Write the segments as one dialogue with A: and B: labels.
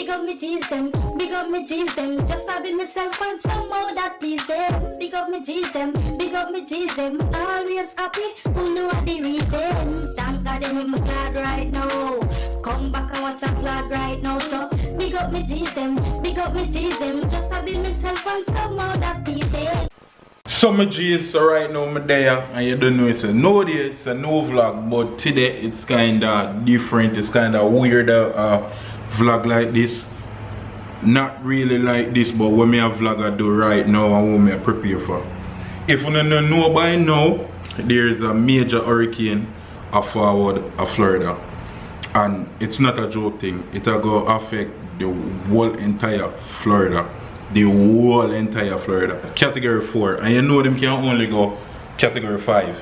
A: Big up me G's them, big up me G's them. Just having myself and some more that please them. Big up me G's them, big up me G's them. Always happy, who know what the reason. Thank God them with my glad right now. Come back and watch a vlog right now. So big up me G's them, big up me G's them. Just having myself and some more that please them.
B: So my G's, so right now I'm there and you don't know it's a no day, it's a no vlog, but today it's kinda different, it's kinda weird vlog like this. Not really like this, but what me a vlog I do right now and what me I prepare for. If you don't know by now, there's a major hurricane forward of Florida. And it's not a joke thing, it'll go affect the whole entire Florida. The whole entire Florida. Category 4, and you know them can only go category 5.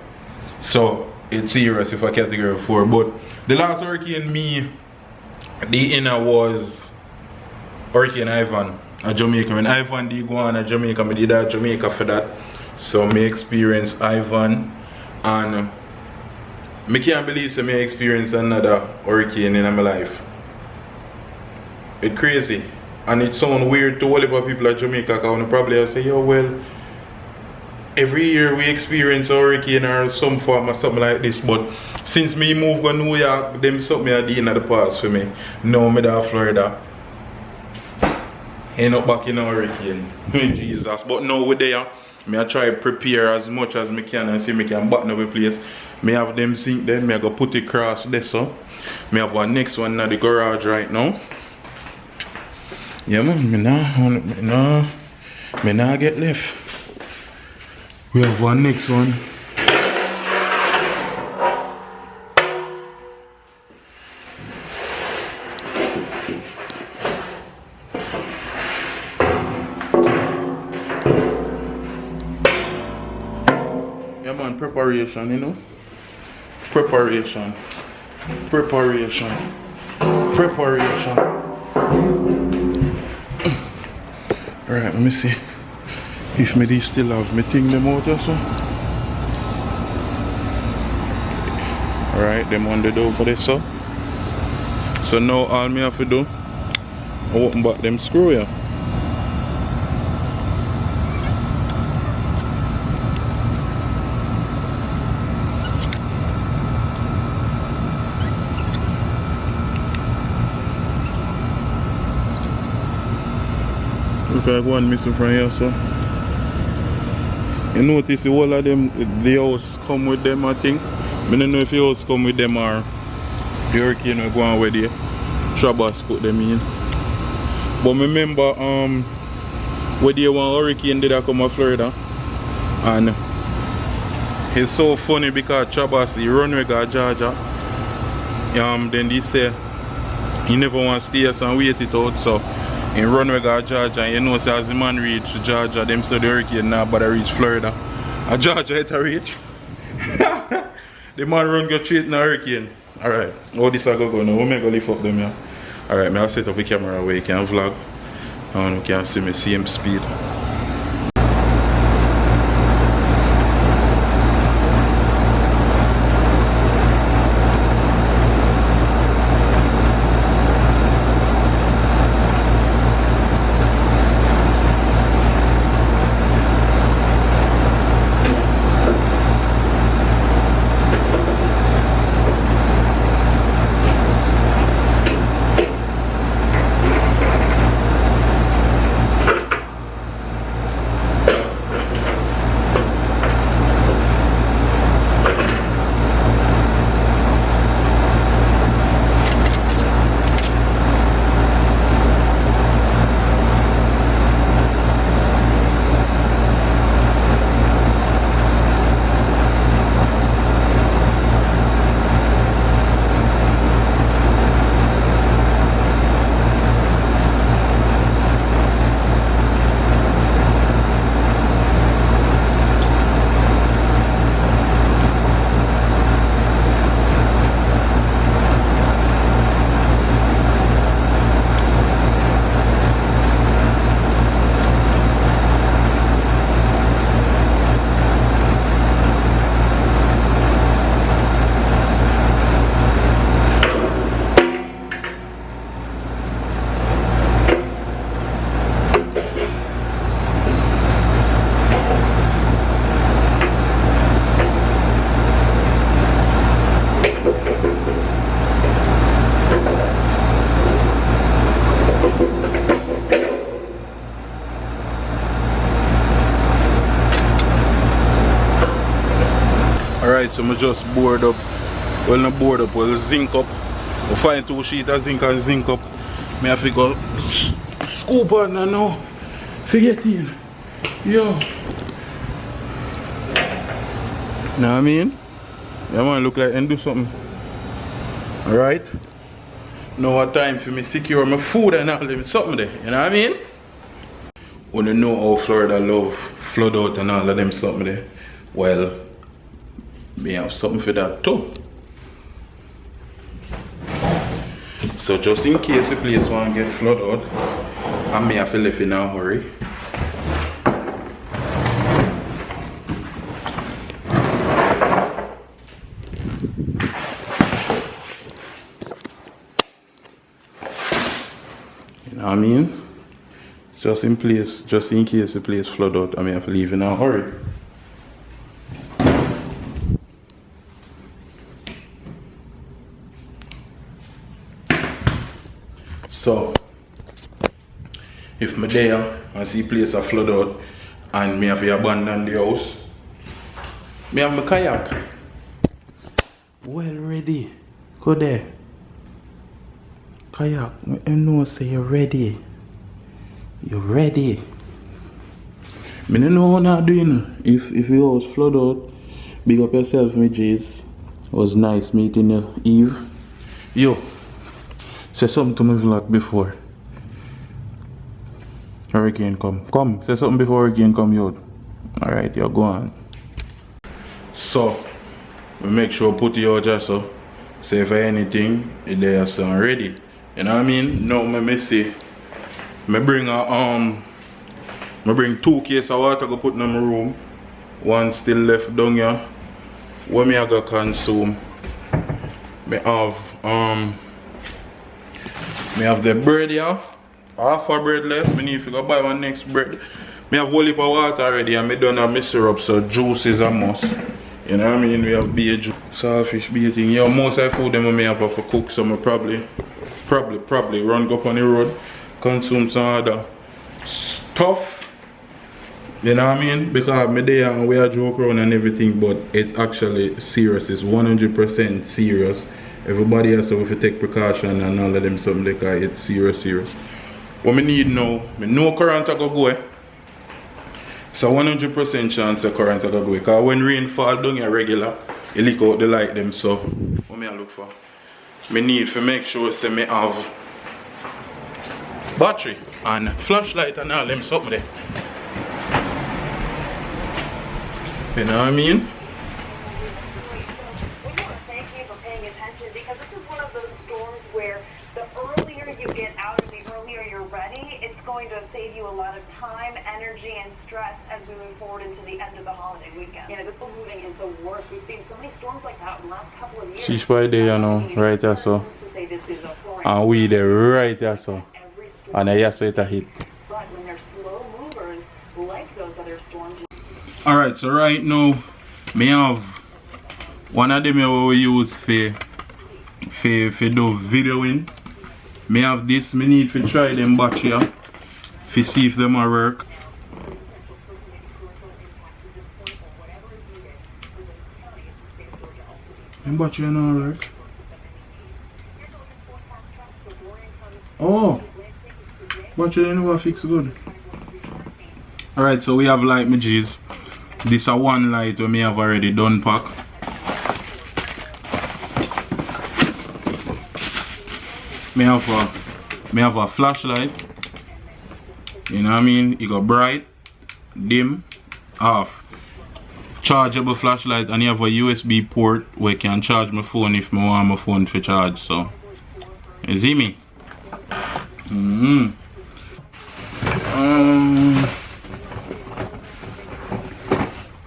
B: So it's serious if a category 4. But the last hurricane the inner was Hurricane Ivan at Jamaica. When Ivan did go on at Jamaica, I did at Jamaica for that. So me experienced Ivan, and I can't believe that I experienced another hurricane in my life. It's crazy. And it sounds weird to all of people at Jamaica, because probably say, yo, well, every year we experience a hurricane or some form of something like this. But since me moved to New York, them something at the end of the past for me. Now I'm in Florida. End up back in a hurricane. Jesus. But now we're there. I try to prepare as much as I can and see if I can button up a place. I have them sink there, I go put it across there, so. I have one next one in the garage right now. Yeah man, me nah get left. We have one next one. Yeah man, preparation, you know? Preparation. Alright, let me see if me still have me thing them out or so. Alright, them on the door for this, so. So now all me have to do, open back them screw here. Look like one missing from here, so. You notice the whole of them, the house come with them, I think. I don't know if the house come with them or the hurricane will go on with you. Trabbers put them in. But remember, when the one hurricane did come to Florida, and it's so funny because Trabbers, the runway got Georgia. Then they say, you never want to stay and wait it out, so. In runway got Georgia, and you know, so as the man reach Georgia, them said the hurricane now but I reach Florida. And Georgia had to reach. The man run go straight in the hurricane. Alright, all this I go now. We may go lift up them here. Alright, I'll set up the camera where you can vlog. And you can see me same speed. so I just board up. Well, not board up, well, zinc up. I find 2 sheets of zinc and zinc up. I have to go scoop on now. Forget it. Yo. Know what I mean? Yeah, man, look like and do something. Alright? Now what time for me secure my food and all them something there. You know what I mean? Wanna know how Florida love flood out and all of them something there. Well, me have something for that too. So just in case the place won't get flood out, I may have to leave in a hurry. You know what I mean? Just in case the place flood out, I may have to leave in a hurry. So, if me there and see place a flood out and me have to abandon the house, me have my kayak. Well ready. Go there. Kayak, I know say you're ready. You're ready. Me don't know what I'm doing. If your house flood out, big up yourself, me G's. It was nice meeting you, Eve. Yo. Say something to my vlog before hurricane come. Come, say something before hurricane come, yo. Alright, you go on. So, we make sure put your just so. Say for anything, it there so ready. You know what I mean? Now me see. Me bring 2 cases of water go put in my room. 1 still left down here. What me I go consume? Me have the bread here, half a bread left. Me need to go buy one next bread. Me have whole heap of water already and me done have my syrup, so juice is a must. You know what I mean? We have beer juice, saltfish, beer thing. Yeah, most of the food them me have to cook, so me probably run go up on the road, consume some other stuff. You know what I mean? Because me there and we are joke around and everything, but it's actually serious. It's 100% serious. Everybody has to take precaution and all of them something like that. It's serious. What me need now, me know current go. So 100% chance the current go. Because when rain fall down here regular, it leak out the light them. So what me I look for? Me need to make sure say me have battery and flashlight and all them something there. You know what I mean?
C: Going to save you a lot of time, energy, and stress as we move forward into the end of the holiday weekend. You know, this whole moving is the worst. We've seen so many storms like that in the last couple of years.
B: She's right there, you know, right there, so. And we there right there, so. And I just wait a hit.
C: But when they're slow movers, like those other storms.
B: Alright, so right now, me have one of them we use for do videoing. Me have this, me need to try them batch here. To see if them are work. Them battery not work. Oh, battery never fix good. Alright, so we have light my G's. This is one light we may have already done pack. Me have a flashlight. You know what I mean? You got bright, dim, off. Chargeable flashlight, and you have a USB port where I can charge my phone if I want my phone to charge. So, you see me?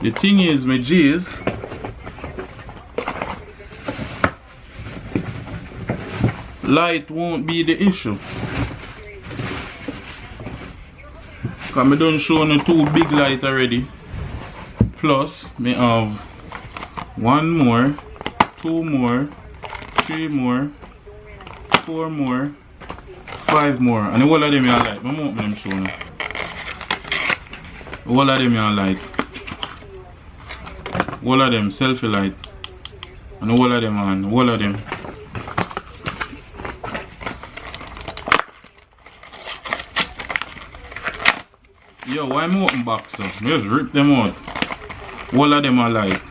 B: The thing is, my G's, light won't be the issue. Cause I done show you 2 big lights already. Plus, me have 1 more, 2 more, 3 more, 4 more, 5 more. And the whole of them are light. I'm open them show you. The whole of them are light. Whole of them selfie light. And all of them, man. All of them. Yo, why am I open box, so? Just rip them out. All of them are like.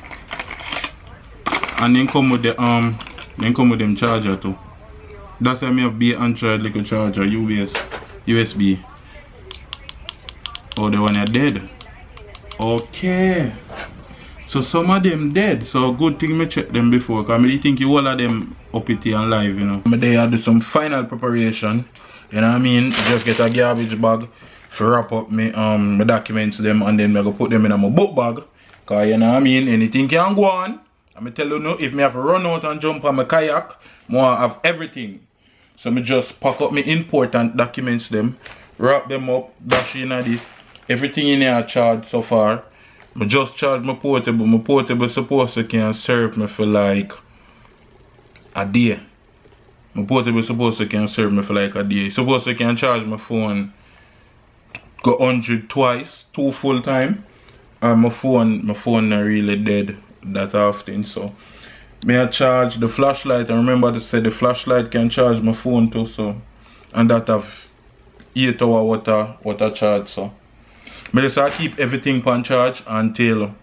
B: And then come with the them charger too. That's why I have be Android little charger, USB. Oh, the one are dead. Okay. So some of them dead. So good thing me check them before. Cause I think you all of them up it and live, you know. But they do some final preparation. You know what I mean? Just get a garbage bag for wrap up my documents them, and then I go put them in my book bag. Cause you know what I mean? Anything can go on. I'm tell you now, if me have to run out and jump on my kayak, I have everything. So me just pack up my important documents them, wrap them up, dash in this. Everything in here charged so far. I just charge my portable. My portable supposed to can serve me for like a day. My portable supposed to can serve me for like a day. Supposed to can charge my phone go 100 twice, 2 full time. And my phone not really dead that often, so may I charge the flashlight. And remember to say the flashlight can charge my phone too, so and that have 8 hour water charge. So I just keep everything on charge until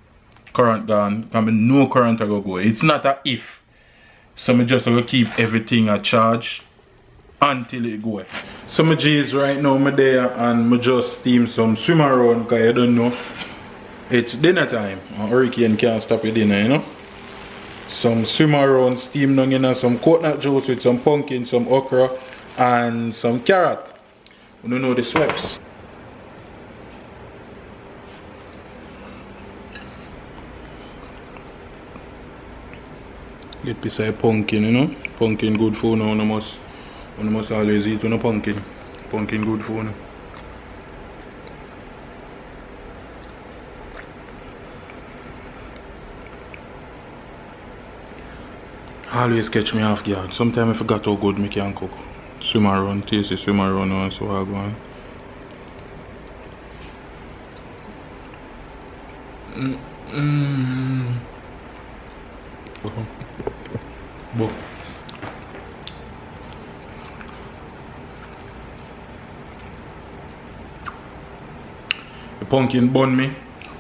B: current gone. I mean, no current I go. It's not a if. So I just gonna keep everything at charge until it go. So my G's right now I'm there and I just steam some swim around because I don't know. It's dinner time. A hurricane can't stop your dinner, you know. Some swim around, steam down in some coconut juice with some pumpkin, some okra, and some carrot. You don't know the sweps. Get beside pumpkin, you know. Pumpkin good food now. You must always eat on a pumpkin. Pumpkin good food. Always catch me off guard. Sometimes I forgot how good me can cook. Swim around, tasty swim around and so I go on. The pumpkin bun me.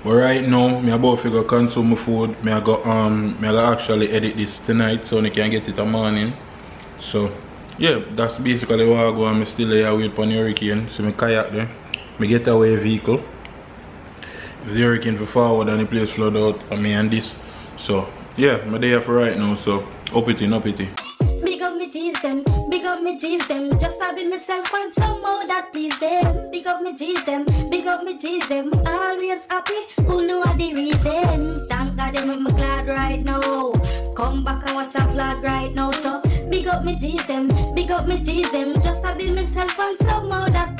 B: But right now, me about to go consume my food. Me go actually edit this tonight so I can get it in the morning. So yeah, that's basically what I go. I'm still here wait for the hurricane. So my kayak there. Me get away vehicle. If the hurricane for forward and the place flood out I mean and this. So yeah, I'm there for right now. So up it.
A: Big up me G's them, big up me G's them. Just having myself and some more that please them. Big up me G's them, big up me G's them. Always happy, who know the reason. Thank God them I'm glad right now. Come back and watch a vlog right now. So big up me G's them, big up me G's them. Just having myself and some more that